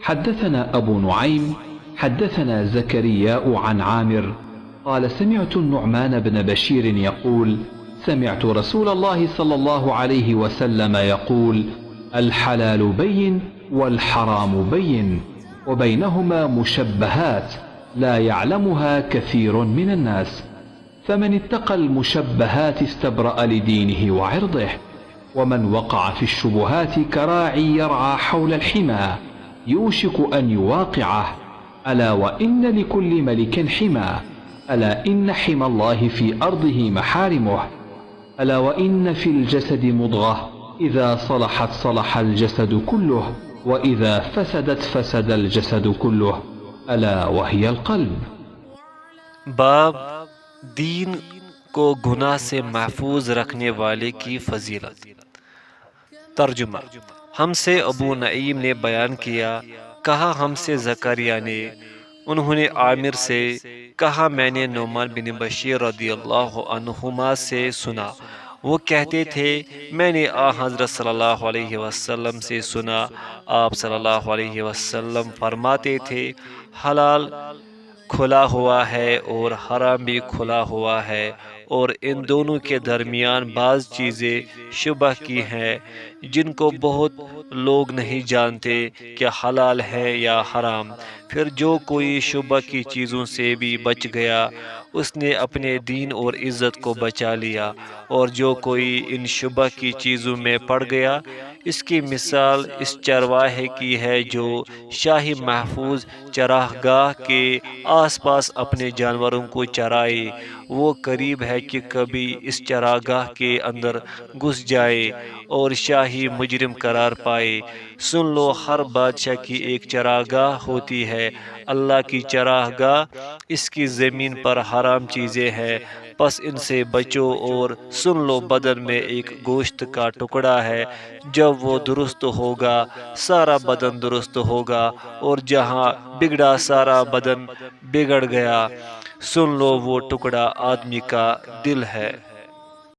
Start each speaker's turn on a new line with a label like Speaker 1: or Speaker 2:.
Speaker 1: حدثنا أبو نعيم حدثنا زكرياء عن عامر قال سمعت النعمان بن بشير يقول سمعت رسول الله صلى الله عليه وسلم يقول الحلال بين والحرام بين وبينهما مشبهات لا يعلمها كثير من الناس، فمن اتقى المشبهات استبرأ لدينه وعرضه، ومن وقع في الشبهات كراعي يرعى حول الحمى يوشك أن يواقعه. ألا وإن لكل ملك حمى، ألا إن حمى الله في أرضه محارمه، ألا وإن في الجسد مضغة إذا صلحت صلح الجسد كله وإذا فسدت فسد الجسد كله ألا وهي القلب۔
Speaker 2: باب دین کو گناہ سے محفوظ رکھنے والے کی فضیلت۔ ترجمہ: ہم سے ابو نعیم نے بیان کیا، کہا ہم سے زکریا نے، انہوں نے عامر سے کہا میں نے نعمان بن بشیر رضی اللہ عنہما سے سنا، وہ کہتے تھے میں نے حضرت صلی اللہ علیہ وسلم سے سنا، آپ صلی اللہ علیہ وسلم فرماتے تھے حلال کھلا ہوا ہے اور حرام بھی کھلا ہوا ہے، اور ان دونوں کے درمیان بعض چیزیں شبہ کی ہیں جن کو بہت لوگ نہیں جانتے کہ حلال ہے یا حرام۔ پھر جو کوئی شبہ کی چیزوں سے بھی بچ گیا اس نے اپنے دین اور عزت کو بچا لیا، اور جو کوئی ان شبہ کی چیزوں میں پڑ گیا اس کی مثال اس چرواہے کی ہے جو شاہی محفوظ چراہ گاہ کے آس پاس اپنے جانوروں کو چرائے، وہ قریب ہے کہ کبھی اس چراہ گاہ کے اندر گھس جائے اور شاہی مجرم قرار پائے۔ سن لو، ہر بادشاہ کی ایک چراہ گاہ ہوتی ہے، اللہ کی چراہ گاہ اس کی زمین پر حرام چیزیں ہیں، پس ان سے بچو، اور سن لو بدن میں ایک گوشت کا ٹکڑا ہے، جب وہ درست ہوگا سارا بدن درست ہوگا، اور جہاں بگڑا سارا بدن بگڑ گیا، سن لو وہ ٹکڑا آدمی کا دل ہے۔